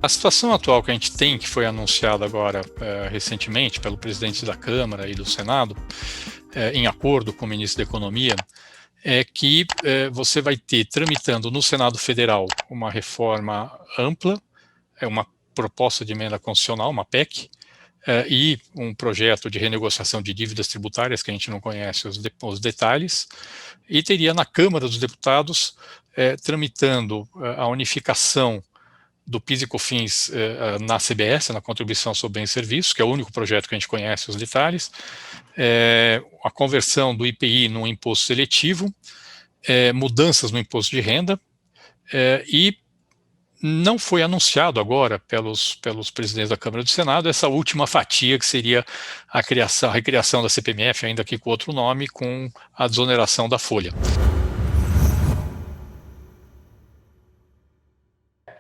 A situação atual que a gente tem, que foi anunciada agora recentemente pelo presidente da Câmara e do Senado, em acordo com o ministro da Economia, é que você vai ter, tramitando no Senado Federal, uma reforma ampla, uma proposta de emenda constitucional, uma PEC, e um projeto de renegociação de dívidas tributárias, que a gente não conhece os detalhes, e teria na Câmara dos Deputados tramitando a unificação do PIS e COFINS na CBS, na Contribuição sobre Bens e Serviços, que é o único projeto que a gente conhece os detalhes, a conversão do IPI num imposto seletivo, mudanças no imposto de renda, e não foi anunciado agora pelos presidentes da Câmara e do Senado essa última fatia, que seria a recriação da CPMF, ainda que com outro nome, com a desoneração da folha.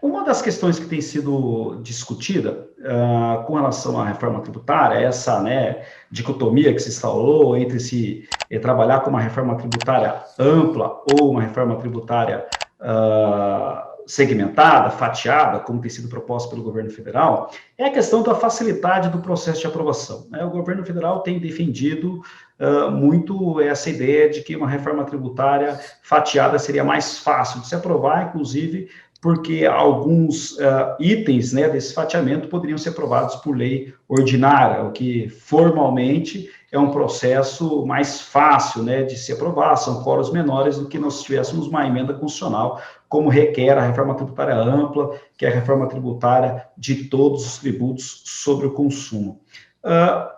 Uma das questões que tem sido discutida com relação à reforma tributária, essa dicotomia que se instalou entre se trabalhar com uma reforma tributária ampla ou uma reforma tributária segmentada, fatiada, como tem sido proposta pelo governo federal, é a questão da facilidade do processo de aprovação. O governo federal tem defendido muito essa ideia de que uma reforma tributária fatiada seria mais fácil de se aprovar, inclusive porque alguns itens desse fatiamento poderiam ser aprovados por lei ordinária, o que formalmente é um processo mais fácil de se aprovar, são quóruns menores do que nós tivéssemos uma emenda constitucional, como requer a reforma tributária ampla, que é a reforma tributária de todos os tributos sobre o consumo.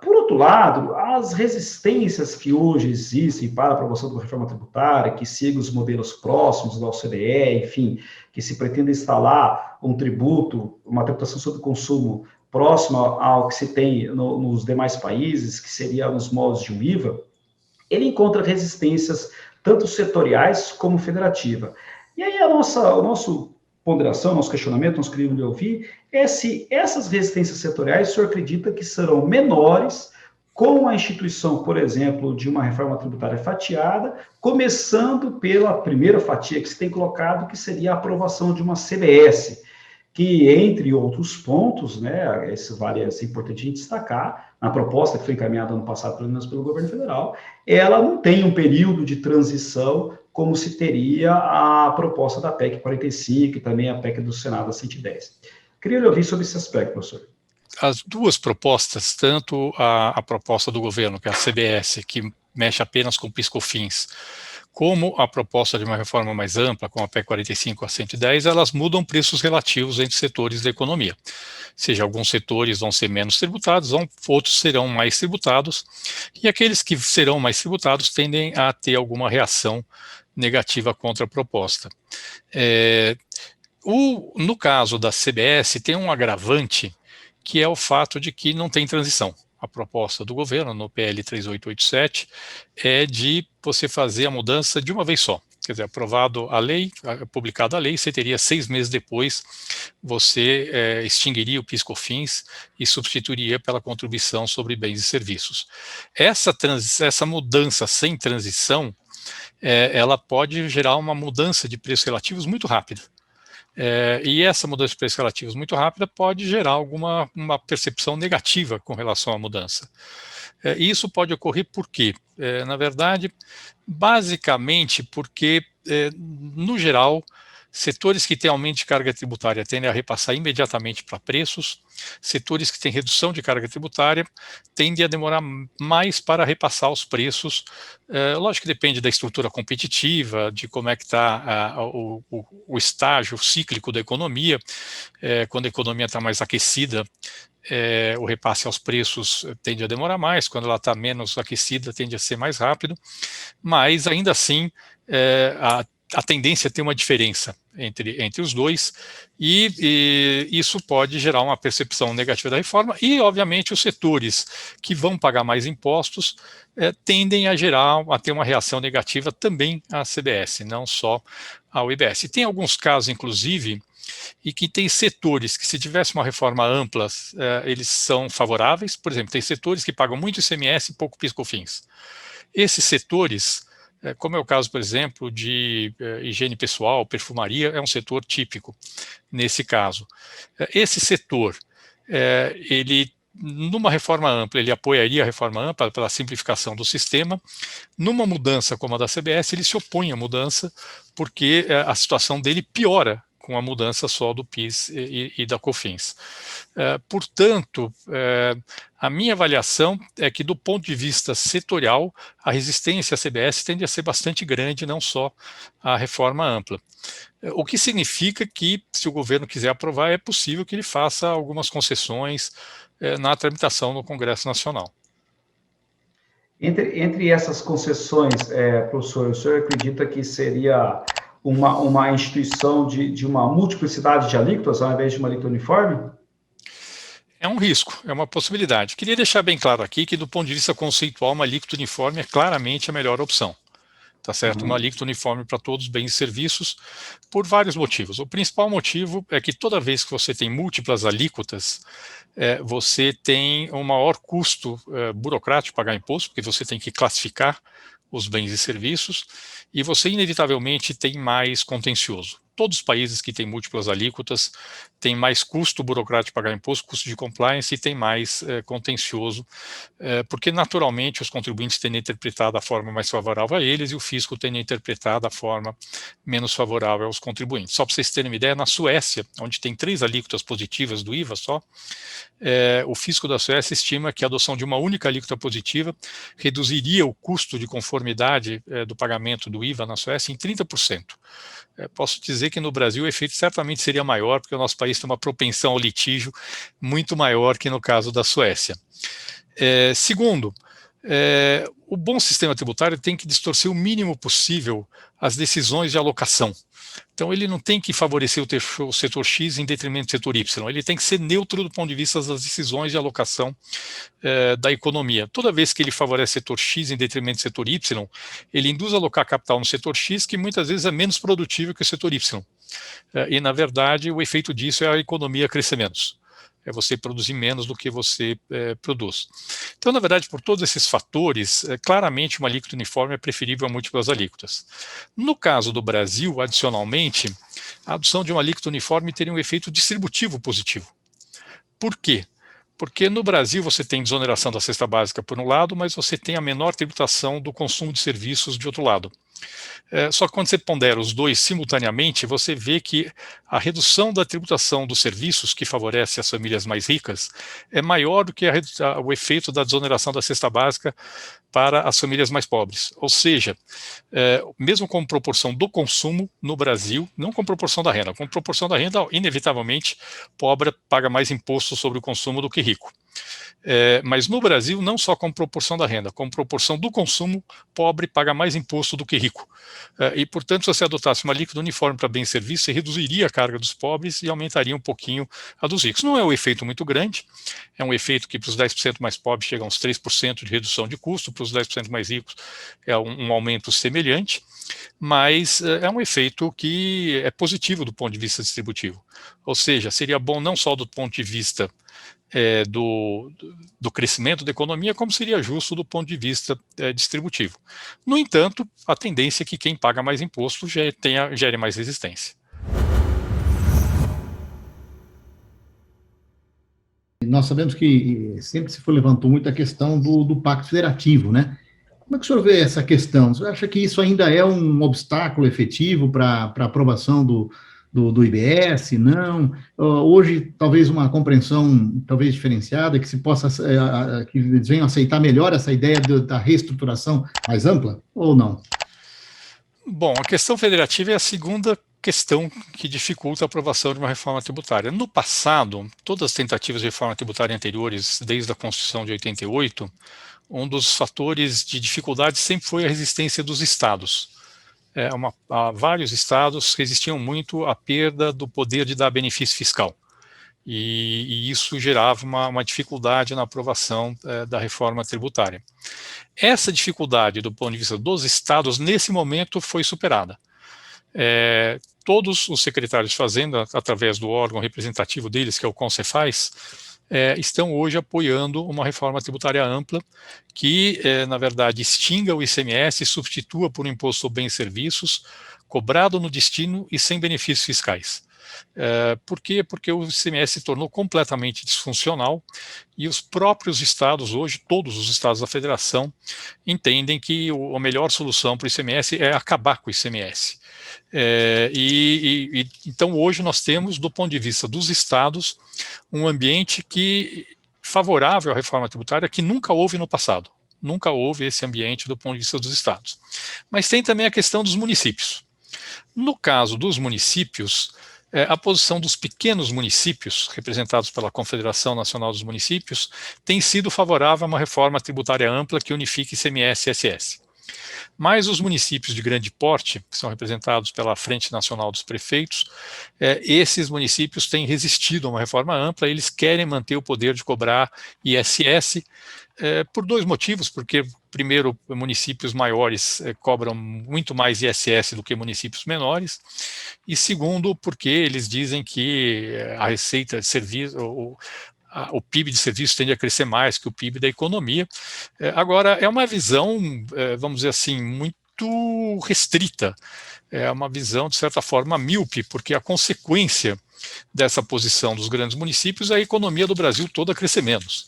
Por outro lado, as resistências que hoje existem para a aprovação da reforma tributária, que siga os modelos próximos da OCDE, enfim, que se pretende instalar um tributo, uma tributação sobre o consumo próxima ao que se tem nos demais países, que seria nos moldes de um IVA, ele encontra resistências tanto setoriais como federativa. E aí nosso ponderação, nosso questionamento, nós queríamos ouvir, é se essas resistências setoriais o senhor acredita que serão menores com a instituição, por exemplo, de uma reforma tributária fatiada, começando pela primeira fatia que se tem colocado, que seria a aprovação de uma CBS, que, entre outros pontos, isso vale ser importante a gente destacar, na proposta que foi encaminhada ano passado, pelo menos pelo governo federal, ela não tem um período de transição como se teria a proposta da PEC 45 e também a PEC do Senado 110. Queria lhe ouvir sobre esse aspecto, professor. As duas propostas, tanto a proposta do governo, que é a CBS, que mexe apenas com PIS/COFINS, como a proposta de uma reforma mais ampla, com a PEC 45 a 110, elas mudam preços relativos entre setores da economia. Ou seja, alguns setores vão ser menos tributados, outros serão mais tributados, e aqueles que serão mais tributados tendem a ter alguma reação negativa contra a proposta. No caso da CBS, tem um agravante, que é o fato de que não tem transição. A proposta do governo, no PL 3887, é de você fazer a mudança de uma vez só. Quer dizer, aprovado a lei, publicada a lei, você teria 6 meses depois, você extinguiria o PIS/COFINS e substituiria pela contribuição sobre bens e serviços. Essa mudança sem transição, ela pode gerar uma mudança de preços relativos muito rápida. E essa mudança de preços relativos muito rápida pode gerar uma percepção negativa com relação à mudança. E isso pode ocorrer por quê? Na verdade, basicamente porque, no geral, setores que têm aumento de carga tributária tendem a repassar imediatamente para preços, setores que têm redução de carga tributária tendem a demorar mais para repassar os preços. Lógico que depende da estrutura competitiva, de como é que está o estágio cíclico da economia. Quando a economia está mais aquecida, o repasse aos preços tende a demorar mais, quando ela está menos aquecida tende a ser mais rápido, mas ainda assim a tendência é ter uma diferença entre os dois, e isso pode gerar uma percepção negativa da reforma, e obviamente os setores que vão pagar mais impostos tendem a ter uma reação negativa também à CBS, não só ao IBS. E tem alguns casos, inclusive, e que tem setores que, se tivesse uma reforma ampla, eles são favoráveis. Por exemplo, tem setores que pagam muito ICMS e pouco PIS/COFINS. Esses setores como é o caso, por exemplo, de higiene pessoal, perfumaria, é um setor típico nesse caso. Esse setor, ele, numa reforma ampla, ele apoiaria a reforma ampla pela simplificação do sistema. Numa mudança como a da CBS, ele se opõe à mudança porque a situação dele piora com a mudança só do PIS e da COFINS. Portanto, a minha avaliação é que, do ponto de vista setorial, a resistência à CBS tende a ser bastante grande, não só à reforma ampla. O que significa que, se o governo quiser aprovar, é possível que ele faça algumas concessões na tramitação no Congresso Nacional. Entre essas concessões, professor, o senhor acredita que seria uma instituição de uma multiplicidade de alíquotas ao invés de uma alíquota uniforme? É um risco, é uma possibilidade. Queria deixar bem claro aqui que, do ponto de vista conceitual, uma alíquota uniforme é claramente a melhor opção. Tá certo? Uma alíquota uniforme para todos os bens e serviços, por vários motivos. O principal motivo é que toda vez que você tem múltiplas alíquotas, você tem um maior custo burocrático de pagar imposto, porque você tem que classificar os bens e serviços, e você inevitavelmente tem mais contencioso. Todos os países que têm múltiplas alíquotas têm mais custo burocrático de pagar imposto, custo de compliance, e tem mais contencioso, porque naturalmente os contribuintes tendem a interpretar da forma mais favorável a eles e o fisco tende a interpretar da forma menos favorável aos contribuintes. Só para vocês terem uma ideia, na Suécia, onde tem 3 alíquotas positivas do IVA só, o fisco da Suécia estima que a adoção de uma única alíquota positiva reduziria o custo de conformidade do pagamento do IVA na Suécia em 30%. Posso dizer que no Brasil o efeito certamente seria maior, porque o nosso país tem uma propensão ao litígio muito maior que no caso da Suécia. Segundo, o bom sistema tributário tem que distorcer o mínimo possível as decisões de alocação. Então, ele não tem que favorecer o setor X em detrimento do setor Y, ele tem que ser neutro do ponto de vista das decisões de alocação da economia. Toda vez que ele favorece o setor X em detrimento do setor Y, ele induz a alocar capital no setor X, que muitas vezes é menos produtivo que o setor Y. E, na verdade, o efeito disso é a economia crescer menos. É você produzir menos do que você produz. Então, na verdade, por todos esses fatores, claramente uma alíquota uniforme é preferível a múltiplas alíquotas. No caso do Brasil, adicionalmente, a adoção de uma alíquota uniforme teria um efeito distributivo positivo. Por quê? Porque no Brasil você tem desoneração da cesta básica por um lado, mas você tem a menor tributação do consumo de serviços de outro lado. Só que quando você pondera os dois simultaneamente, você vê que a redução da tributação dos serviços, que favorece as famílias mais ricas, é maior do que o efeito da desoneração da cesta básica para as famílias mais pobres. Ou seja, mesmo com proporção do consumo no Brasil, não com proporção da renda, com proporção da renda, inevitavelmente, pobre paga mais imposto sobre o consumo do que rico. Mas no Brasil, não só com proporção da renda, com proporção do consumo, pobre paga mais imposto do que rico. E, portanto, se você adotasse uma alíquota uniforme para bens e serviços, você reduziria a carga dos pobres e aumentaria um pouquinho a dos ricos. Não é um efeito muito grande, é um efeito que para os 10% mais pobres chega a uns 3% de redução de custo, para os 10% mais ricos é um aumento semelhante, mas é um efeito que é positivo do ponto de vista distributivo. Ou seja, seria bom não só do ponto de vista do crescimento da economia, como seria justo do ponto de vista distributivo. No entanto, a tendência é que quem paga mais imposto gere mais resistência. Nós sabemos que sempre se levantou muito a questão do Pacto Federativo, né? Como é que o senhor vê essa questão? Você acha que isso ainda é um obstáculo efetivo para a aprovação do IBS? Não? Hoje, talvez uma compreensão talvez diferenciada, que se possa, que eles venham aceitar melhor essa ideia da reestruturação mais ampla, ou não? Bom, a questão federativa é a segunda questão que dificulta a aprovação de uma reforma tributária. No passado, todas as tentativas de reforma tributária anteriores, desde a Constituição de 88, um dos fatores de dificuldade sempre foi a resistência dos estados. Vários estados resistiam muito à perda do poder de dar benefício fiscal. E isso gerava uma dificuldade na aprovação da reforma tributária. Essa dificuldade, do ponto de vista dos estados, nesse momento foi superada. Todos os secretários de Fazenda, através do órgão representativo deles, que é o Concefaz, estão hoje apoiando uma reforma tributária ampla que, na verdade, extinga o ICMS e substitua por um imposto sobre bens e serviços, cobrado no destino e sem benefícios fiscais. Por quê? Porque o ICMS se tornou completamente disfuncional e os próprios estados, hoje, todos os estados da federação, entendem que a melhor solução para o ICMS é acabar com o ICMS. Então, hoje nós temos, do ponto de vista dos estados, um ambiente favorável à reforma tributária que nunca houve no passado. Nunca houve esse ambiente do ponto de vista dos estados. Mas tem também a questão dos municípios. No caso dos municípios, a posição dos pequenos municípios, representados pela Confederação Nacional dos Municípios, tem sido favorável a uma reforma tributária ampla que unifique ICMS e ISS. Mas os municípios de grande porte, que são representados pela Frente Nacional dos Prefeitos, esses municípios têm resistido a uma reforma ampla, eles querem manter o poder de cobrar ISS, por dois motivos, porque, primeiro, municípios maiores cobram muito mais ISS do que municípios menores, e segundo, porque eles dizem que a receita de serviço, o PIB de serviço tende a crescer mais que o PIB da economia. Agora, é uma visão, vamos dizer assim, muito restrita, é uma visão, de certa forma, míope, porque a consequência dessa posição dos grandes municípios é a economia do Brasil toda crescer menos.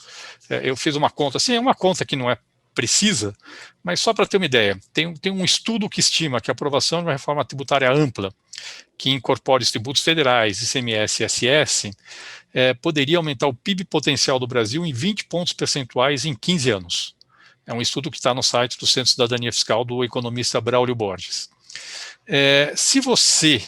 Eu fiz uma conta, assim, é uma conta que não é precisa, mas só para ter uma ideia, tem um estudo que estima que a aprovação de uma reforma tributária ampla, que incorpore os tributos federais, ICMS e ISS, poderia aumentar o PIB potencial do Brasil em 20 pontos percentuais em 15 anos. É um estudo que está no site do Centro de Cidadania Fiscal do economista Braulio Borges. Se você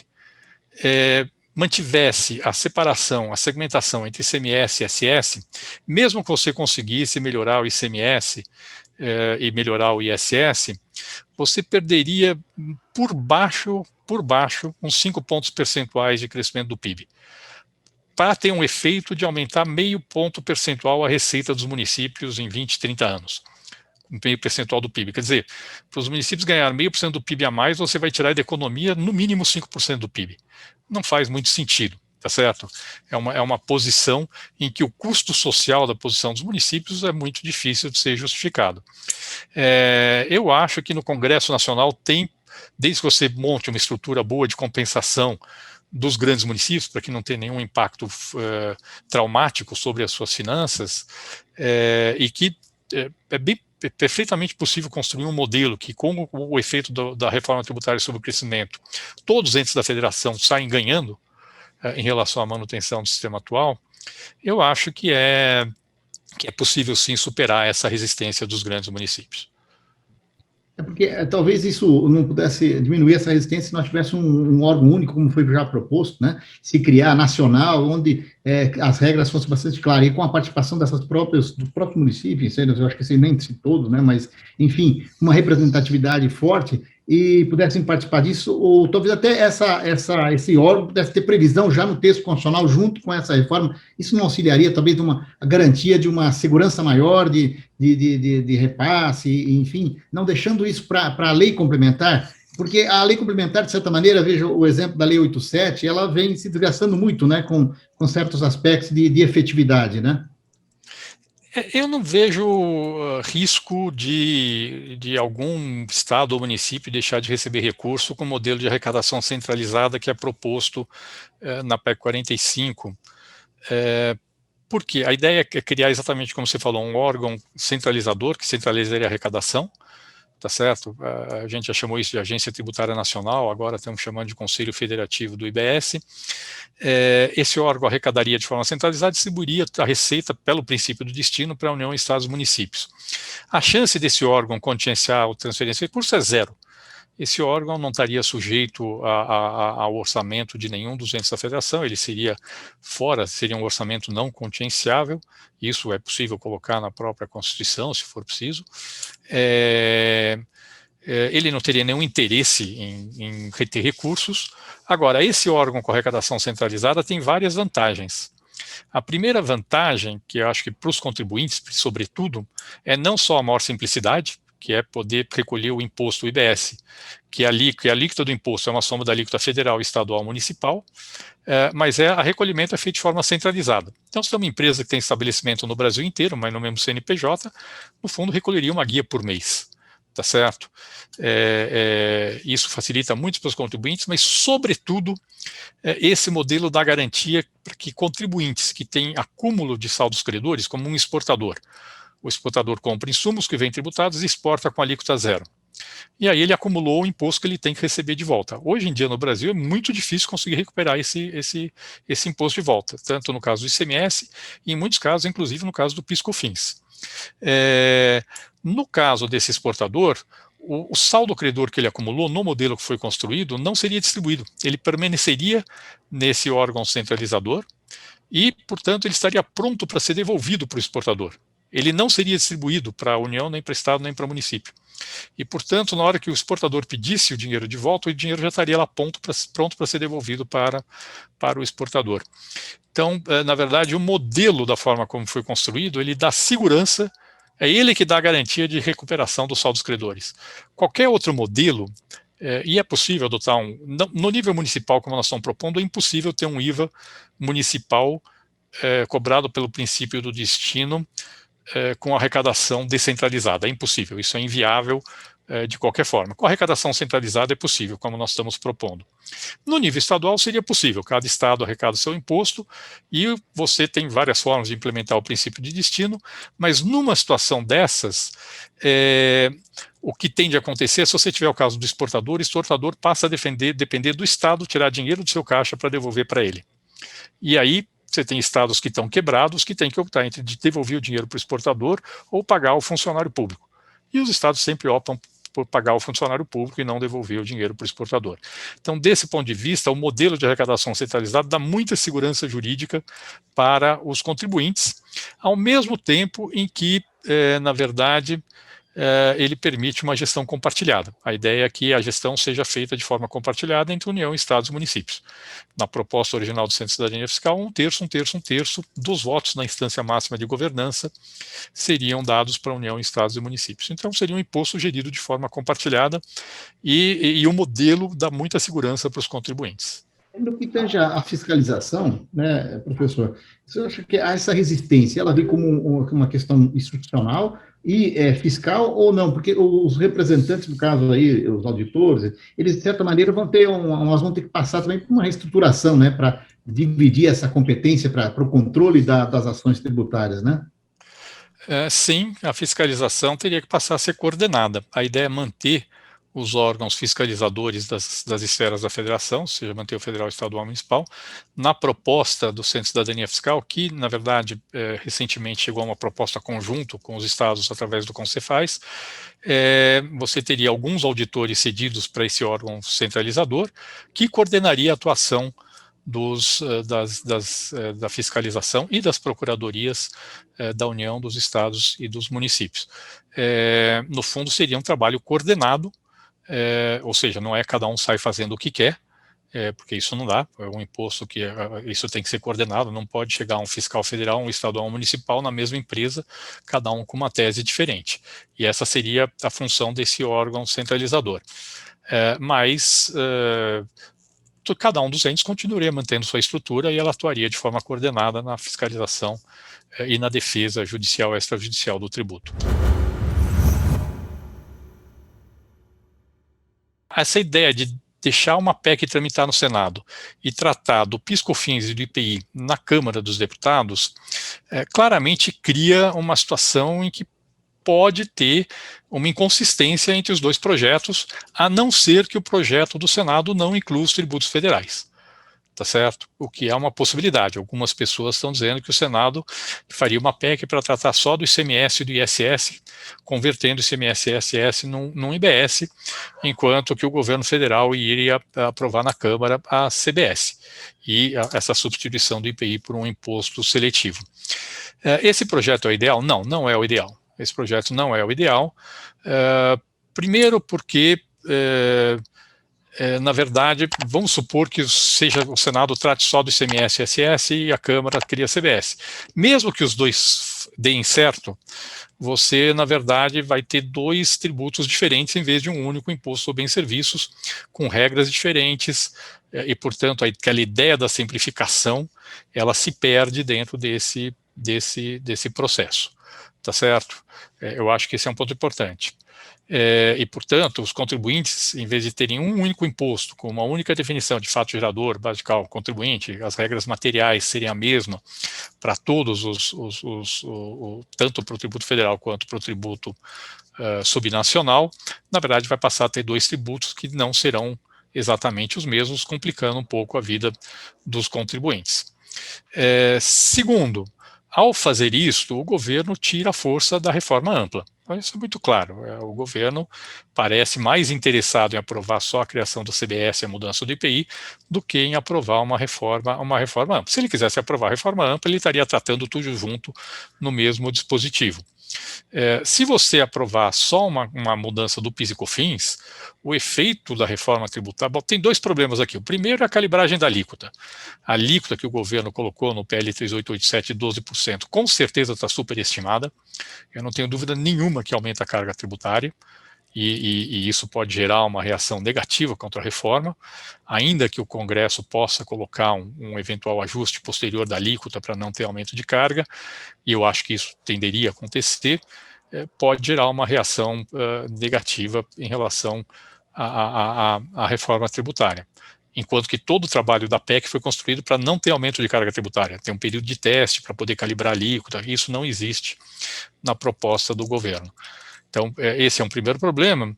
mantivesse a separação, a segmentação entre ICMS e ISS, mesmo que você conseguisse melhorar o ICMS e melhorar o ISS, você perderia por baixo uns 5 pontos percentuais de crescimento do PIB, para ter um efeito de aumentar meio ponto percentual a receita dos municípios em 20, 30 anos. Meio percentual do PIB. Quer dizer, para os municípios ganharem meio por cento do PIB a mais, você vai tirar da economia no mínimo 5% do PIB. Não faz muito sentido, tá certo? É uma posição em que o custo social da posição dos municípios é muito difícil de ser justificado. Eu acho que no Congresso Nacional desde que você monte uma estrutura boa de compensação dos grandes municípios, para que não tenha nenhum impacto traumático sobre as suas finanças, e que é perfeitamente possível construir um modelo que, com o efeito da reforma tributária sobre o crescimento, todos os entes da federação saem ganhando em relação à manutenção do sistema atual. Eu acho que é possível sim superar essa resistência dos grandes municípios. Porque talvez isso não pudesse diminuir essa resistência se nós tivéssemos um órgão único, como foi já proposto, né? Se criar nacional, onde as regras fossem bastante claras, e com a participação dos próprios municípios, eu acho que assim, nem todos, né? Mas, enfim, uma representatividade forte, e pudessem participar disso, ou talvez até esse órgão pudesse ter previsão já no texto constitucional, junto com essa reforma. Isso não auxiliaria, talvez, a garantia de uma segurança maior de repasse, enfim, não deixando isso para a lei complementar, porque a lei complementar, de certa maneira, veja o exemplo da Lei 87, ela vem se desgastando muito, né, com certos aspectos de efetividade, né? Eu não vejo risco de algum estado ou município deixar de receber recurso com o modelo de arrecadação centralizada que é proposto na PEC 45, porque a ideia é criar exatamente como você falou, um órgão centralizador que centralizaria a arrecadação, tá certo? A gente já chamou isso de Agência Tributária Nacional, agora estamos chamando de Conselho Federativo do IBS. Esse órgão arrecadaria de forma centralizada e distribuiria a receita pelo princípio do destino para a União, Estados e municípios. A chance desse órgão contingenciar ou transferência de recursos é zero. Esse órgão não estaria sujeito ao orçamento de nenhum dos entes da federação, ele seria um orçamento não contingenciável, isso é possível colocar na própria Constituição, se for preciso. Ele não teria nenhum interesse em reter recursos. Agora, esse órgão com arrecadação centralizada tem várias vantagens. A primeira vantagem, que eu acho que para os contribuintes, sobretudo, é não só a maior simplicidade, que é poder recolher o imposto, o IBS, que a alíquota do imposto é uma soma da alíquota federal, estadual, municipal, mas a recolhimento é feito de forma centralizada. Então, se tem uma empresa que tem estabelecimento no Brasil inteiro, mas no mesmo CNPJ, no fundo recolheria uma guia por mês, tá certo? Isso facilita muito para os contribuintes, mas, sobretudo, esse modelo dá garantia para que contribuintes que têm acúmulo de saldos credores, como um exportador, o exportador compra insumos que vêm tributados e exporta com alíquota zero. E aí ele acumulou o imposto que ele tem que receber de volta. Hoje em dia no Brasil é muito difícil conseguir recuperar esse imposto de volta, tanto no caso do ICMS e em muitos casos, inclusive no caso do PIS/COFINS. No caso desse exportador, o saldo credor que ele acumulou no modelo que foi construído não seria distribuído, ele permaneceria nesse órgão centralizador e, portanto, ele estaria pronto para ser devolvido para o exportador. Ele não seria distribuído para a União, nem para o Estado, nem para o município. E, portanto, na hora que o exportador pedisse o dinheiro de volta, o dinheiro já estaria lá pronto para ser devolvido para o exportador. Então, na verdade, o modelo da forma como foi construído, ele dá segurança, é ele que dá a garantia de recuperação dos saldos credores. Qualquer outro modelo, e é possível adotar no nível municipal, como nós estamos propondo, é impossível ter um IVA municipal cobrado pelo princípio do destino, com arrecadação descentralizada. É impossível, isso é inviável de qualquer forma. Com arrecadação centralizada é possível, como nós estamos propondo. No nível estadual seria possível, cada estado arrecada o seu imposto e você tem várias formas de implementar o princípio de destino, mas numa situação dessas, o que tende a acontecer, se você tiver o caso do exportador, o exportador passa a depender do estado tirar dinheiro do seu caixa para devolver para ele. E aí, você tem estados que estão quebrados, que têm que optar entre devolver o dinheiro para o exportador ou pagar o funcionário público. E os estados sempre optam por pagar o funcionário público e não devolver o dinheiro para o exportador. Então, desse ponto de vista, o modelo de arrecadação centralizada dá muita segurança jurídica para os contribuintes, ao mesmo tempo em que, na verdade, ele permite uma gestão compartilhada. A ideia é que a gestão seja feita de forma compartilhada entre União, Estados e municípios. Na proposta original do Centro de Cidadania Fiscal, um terço dos votos na instância máxima de governança seriam dados para a União, Estados e municípios. Então, seria um imposto gerido de forma compartilhada e o modelo dá muita segurança para os contribuintes. No que tange a fiscalização, né, professor, você acha que essa resistência, ela vem como uma questão institucional e fiscal ou não? Porque os representantes, no caso aí, os auditores, eles de certa maneira nós vamos ter que passar também por uma reestruturação, né, para dividir essa competência para o controle das ações tributárias, né? Sim, a fiscalização teria que passar a ser coordenada. A ideia é manter os órgãos fiscalizadores das esferas da federação, ou seja, manter o federal, estadual e municipal. Na proposta do Centro de Cidadania Fiscal, que, na verdade, recentemente chegou a uma proposta conjunto com os estados através do Concefaz, você teria alguns auditores cedidos para esse órgão centralizador, que coordenaria a atuação da fiscalização e das procuradorias da União, dos estados e dos municípios. No fundo, seria um trabalho coordenado, ou seja, não é cada um sai fazendo o que quer, porque isso não dá, é um imposto que isso tem que ser coordenado, não pode chegar um fiscal federal, um estadual, um municipal na mesma empresa, cada um com uma tese diferente. E essa seria a função desse órgão centralizador. Mas cada um dos entes continuaria mantendo sua estrutura e ela atuaria de forma coordenada na fiscalização e na defesa judicial e extrajudicial do tributo. Essa ideia de deixar uma PEC tramitar no Senado e tratar do PIS/COFINS e do IPI na Câmara dos Deputados, claramente cria uma situação em que pode ter uma inconsistência entre os dois projetos, a não ser que o projeto do Senado não inclua os tributos federais. Tá certo? O que é uma possibilidade. Algumas pessoas estão dizendo que o Senado faria uma PEC para tratar só do ICMS e do ISS, convertendo o ICMS e ISS num IBS, enquanto que o governo federal iria aprovar na Câmara a CBS, e essa substituição do IPI por um imposto seletivo. Esse projeto é o ideal? Não, não é o ideal. Esse projeto não é o ideal, primeiro porque na verdade, vamos supor que seja o Senado trate só do ICMS e ISS e a Câmara cria a CBS. Mesmo que os dois deem certo, você, na verdade, vai ter dois tributos diferentes em vez de um único imposto sobre bens e serviços, com regras diferentes, e, portanto, aquela ideia da simplificação, ela se perde dentro desse processo, tá certo? Eu acho que esse é um ponto importante. E, portanto, os contribuintes, em vez de terem um único imposto, com uma única definição de fato gerador, base de cálculo, contribuinte, as regras materiais seriam a mesma para todos tanto para o tributo federal quanto para o tributo subnacional, na verdade vai passar a ter dois tributos que não serão exatamente os mesmos, complicando um pouco a vida dos contribuintes. Segundo, ao fazer isso, o governo tira a força da reforma ampla. Então, isso é muito claro. O governo parece mais interessado em aprovar só a criação do CBS e a mudança do IPI do que em aprovar uma reforma ampla. Se ele quisesse aprovar a reforma ampla, ele estaria tratando tudo junto no mesmo dispositivo. Se você aprovar só uma mudança do PIS e COFINS, o efeito da reforma tributária... Bom, tem dois problemas aqui. O primeiro é a calibragem da alíquota. A alíquota que o governo colocou no PL 3887 de 12%, com certeza está superestimada. Eu não tenho dúvida nenhuma que aumenta a carga tributária. E isso pode gerar uma reação negativa contra a reforma, ainda que o Congresso possa colocar um eventual ajuste posterior da alíquota para não ter aumento de carga, e eu acho que isso tenderia a acontecer, pode gerar uma reação negativa em relação à reforma tributária. Enquanto que todo o trabalho da PEC foi construído para não ter aumento de carga tributária, tem um período de teste para poder calibrar a alíquota, isso não existe na proposta do governo. Então, esse é um primeiro problema.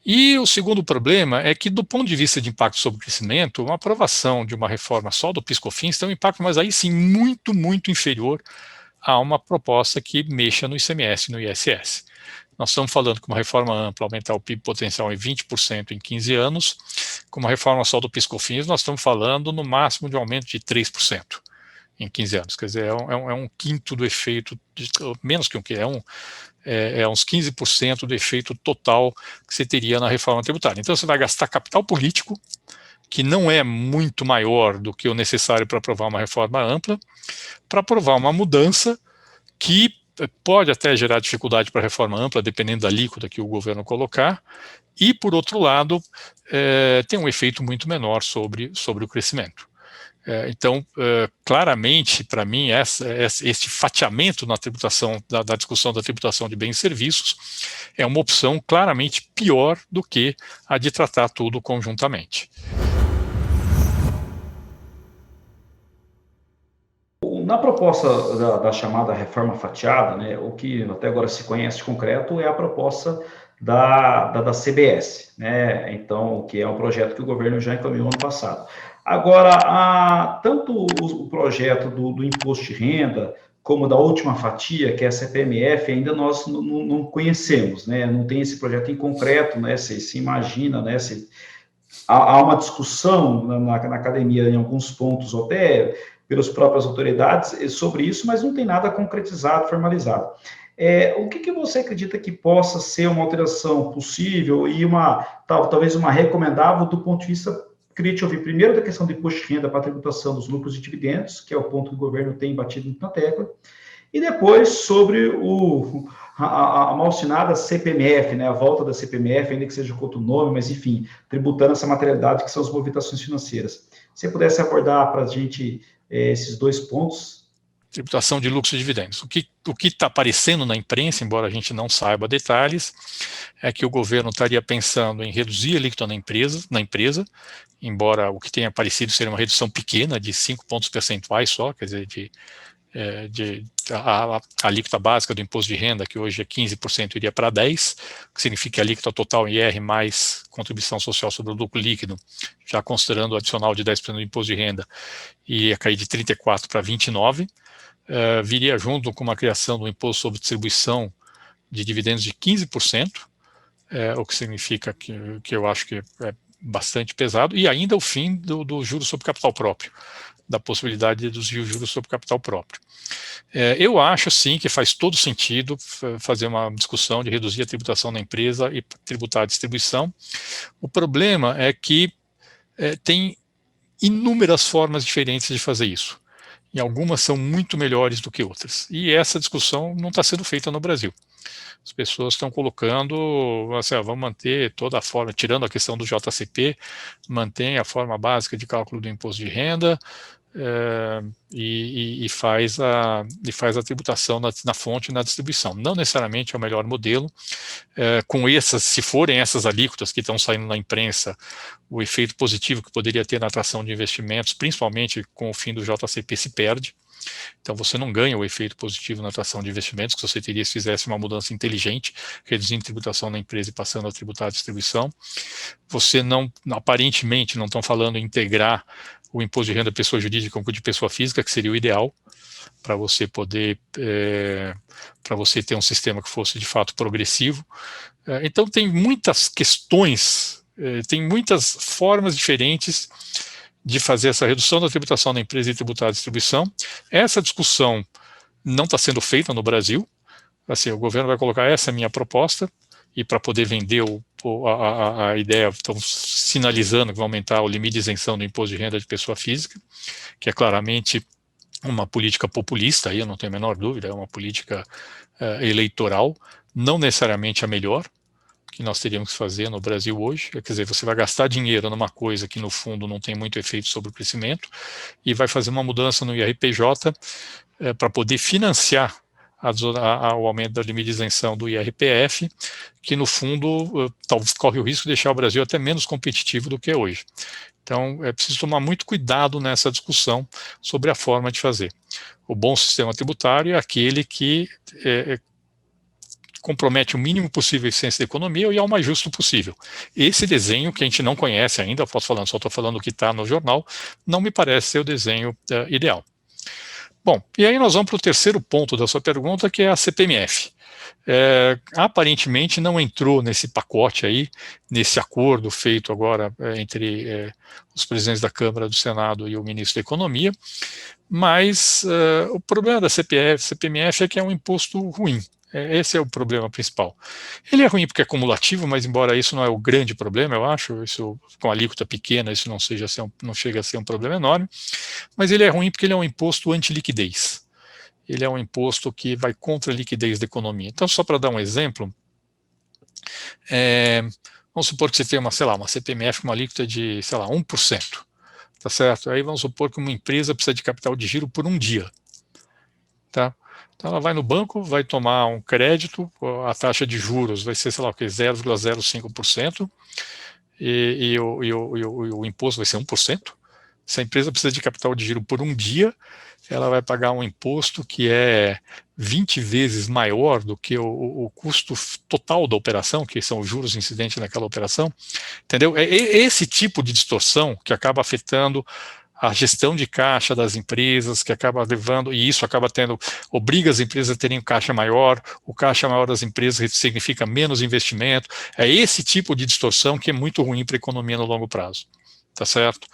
E o segundo problema é que, do ponto de vista de impacto sobre o crescimento, uma aprovação de uma reforma só do PIS/COFINS tem um impacto, mas aí sim, muito, muito inferior a uma proposta que mexa no ICMS e no ISS. Nós estamos falando que uma reforma ampla aumentar o PIB potencial em 20% em 15 anos, com uma reforma só do PIS/COFINS, nós estamos falando no máximo de um aumento de 3%. Em 15 anos, quer dizer, é um quinto do efeito, menos que uns 15% do efeito total que você teria na reforma tributária. Então você vai gastar capital político, que não é muito maior do que o necessário para aprovar uma reforma ampla, para aprovar uma mudança que pode até gerar dificuldade para a reforma ampla, dependendo da alíquota que o governo colocar, e, por outro lado, tem um efeito muito menor sobre o crescimento. Então, claramente, para mim, esse fatiamento na tributação, da discussão da tributação de bens e serviços, é uma opção claramente pior do que a de tratar tudo conjuntamente. Na proposta da chamada reforma fatiada, né, o que até agora se conhece de concreto é a proposta da CBS, né, então, que é um projeto que o governo já encaminhou ano passado. Agora, tanto o projeto do imposto de renda, como da última fatia, que é a CPMF, ainda nós não conhecemos, né? Não tem esse projeto em concreto, né? Se imagina, né? Há uma discussão na academia em alguns pontos, ou até pelas próprias autoridades, sobre isso, mas não tem nada concretizado, formalizado. O que você acredita que possa ser uma alteração possível e talvez uma recomendável do ponto de vista... Queria te ouvir primeiro da questão do imposto de renda para a tributação dos lucros e dividendos, que é o ponto que o governo tem batido muito na tecla, e depois sobre a mal-sinada CPMF, né, a volta da CPMF, ainda que seja com outro nome, mas enfim, tributando essa materialidade que são as movimentações financeiras. Se você pudesse abordar para a gente esses dois pontos. Tributação de lucros e dividendos. O que está aparecendo na imprensa, embora a gente não saiba detalhes, é que o governo estaria pensando em reduzir a alíquota na empresa, embora o que tenha aparecido seria uma redução pequena, de 5 pontos percentuais só, quer dizer, a alíquota básica do imposto de renda, que hoje é 15%, iria para 10%, que significa que a alíquota total IR mais contribuição social sobre o lucro líquido, já considerando o adicional de 10% do imposto de renda, iria cair de 34% para 29%, viria junto com uma criação do imposto sobre distribuição de dividendos de 15%, o que significa que eu acho que bastante pesado, e ainda o fim do juros sobre capital próprio, da possibilidade de reduzir os juros sobre capital próprio. Eu acho, sim, que faz todo sentido fazer uma discussão de reduzir a tributação na empresa e tributar a distribuição. O problema é que tem inúmeras formas diferentes de fazer isso, e algumas são muito melhores do que outras, e essa discussão não está sendo feita no Brasil. As pessoas estão colocando, assim, vamos manter toda a forma, tirando a questão do JCP, mantém a forma básica de cálculo do imposto de renda, e faz a tributação na fonte e na distribuição. Não necessariamente é o melhor modelo. Com essas, se forem essas alíquotas que estão saindo na imprensa, o efeito positivo que poderia ter na atração de investimentos, principalmente com o fim do JCP, se perde. Então você não ganha o efeito positivo na atração de investimentos que você teria se fizesse uma mudança inteligente, reduzindo a tributação na empresa e passando a tributar a distribuição. Você não, aparentemente, não estão falando em integrar o imposto de renda pessoa jurídica com o de pessoa física, que seria o ideal, para você poder, para você ter um sistema que fosse de fato progressivo. Então tem muitas questões, tem muitas formas diferentes de fazer essa redução da tributação da empresa e tributar a distribuição. Essa discussão não está sendo feita no Brasil. Assim, o governo vai colocar essa minha proposta, e para poder vender a ideia, estão sinalizando que vai aumentar o limite de isenção do imposto de renda de pessoa física, que é claramente uma política populista, aí eu não tenho a menor dúvida, é uma política eleitoral, não necessariamente a melhor que nós teríamos que fazer no Brasil hoje. Quer dizer, você vai gastar dinheiro numa coisa que no fundo não tem muito efeito sobre o crescimento, e vai fazer uma mudança no IRPJ para poder financiar o aumento da limite de isenção do IRPF, que no fundo corre o risco de deixar o Brasil até menos competitivo do que é hoje. Então é preciso tomar muito cuidado nessa discussão sobre a forma de fazer. O bom sistema tributário é aquele que compromete o mínimo possível a eficiência da economia e é o mais justo possível. Esse desenho, que a gente não conhece ainda, eu posso falar, só estou falando o que está no jornal, não me parece ser o desenho ideal. Bom, e aí nós vamos para o terceiro ponto da sua pergunta, que é a CPMF. Aparentemente não entrou nesse pacote aí, nesse acordo feito agora entre os presidentes da Câmara, do Senado e o ministro da Economia, mas o problema da CPMF é que é um imposto ruim. Esse é o problema principal. Ele é ruim porque é cumulativo, mas embora isso não é o grande problema, eu acho, isso, com a alíquota pequena, isso não chega a ser um problema enorme, mas ele é ruim porque ele é um imposto anti-liquidez. Ele é um imposto que vai contra a liquidez da economia. Então, só para dar um exemplo, vamos supor que você tem uma CPMF com uma alíquota de, 1%, tá certo? Aí vamos supor que uma empresa precisa de capital de giro por um dia, tá? Então ela vai no banco, vai tomar um crédito, a taxa de juros vai ser, 0,05%, e o imposto vai ser 1%. Se a empresa precisa de capital de giro por um dia, ela vai pagar um imposto que é 20 vezes maior do que o custo total da operação, que são os juros incidentes naquela operação. Entendeu? É esse tipo de distorção que acaba afetando a gestão de caixa das empresas, que acaba levando, e isso acaba obriga as empresas a terem um caixa maior, o caixa maior das empresas significa menos investimento. É esse tipo de distorção que é muito ruim para a economia no longo prazo, tá certo?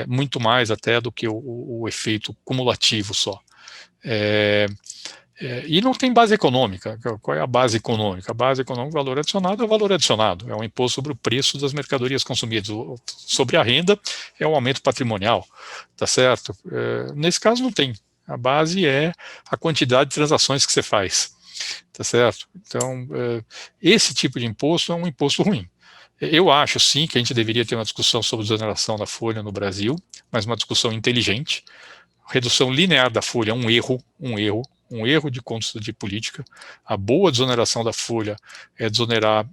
Muito mais até do que o efeito cumulativo só. E não tem base econômica. Qual é a base econômica? A base econômica, o valor adicionado é o valor adicionado, é um imposto sobre o preço das mercadorias consumidas. Sobre a renda é um aumento patrimonial, tá certo? Nesse caso não tem. A base é a quantidade de transações que você faz, tá certo? Então, esse tipo de imposto é um imposto ruim. Eu acho, sim, que a gente deveria ter uma discussão sobre desoneração da folha no Brasil, mas uma discussão inteligente. Redução linear da folha é um erro de conduta de política. A boa desoneração da folha é desonerar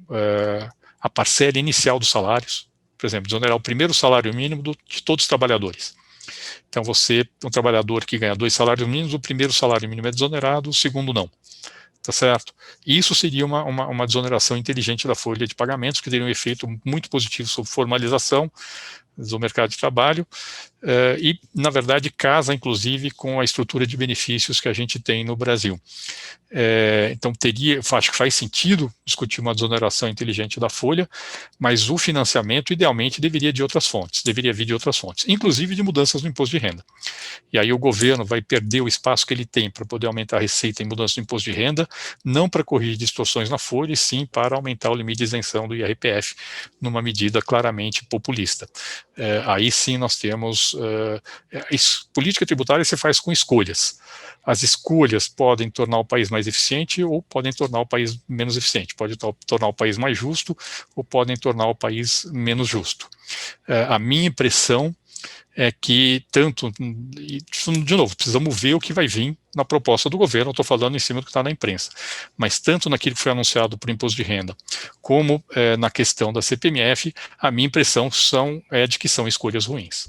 a parcela inicial dos salários, por exemplo, desonerar o primeiro salário mínimo de todos os trabalhadores. Então um trabalhador que ganha 2 salários mínimos, o primeiro salário mínimo é desonerado, o segundo não. Tá certo? Isso seria uma desoneração inteligente da folha de pagamentos, que teria um efeito muito positivo sobre formalização do mercado de trabalho, e, na verdade, casa, inclusive, com a estrutura de benefícios que a gente tem no Brasil. Então, acho que faz sentido discutir uma desoneração inteligente da folha, mas o financiamento, idealmente, deveria vir de outras fontes, inclusive de mudanças no imposto de renda. E aí o governo vai perder o espaço que ele tem para poder aumentar a receita em mudança do imposto de renda, não para corrigir distorções na folha, e sim para aumentar o limite de isenção do IRPF, numa medida claramente populista. Aí sim nós temos... política tributária se faz com escolhas. As escolhas podem tornar o país mais eficiente ou podem tornar o país menos eficiente, pode tornar o país mais justo ou podem tornar o país menos justo. A minha impressão é que de novo, precisamos ver o que vai vir na proposta do governo, estou falando em cima do que está na imprensa, mas tanto naquilo que foi anunciado por imposto de renda, como na questão da CPMF, a minha impressão é de que são escolhas ruins.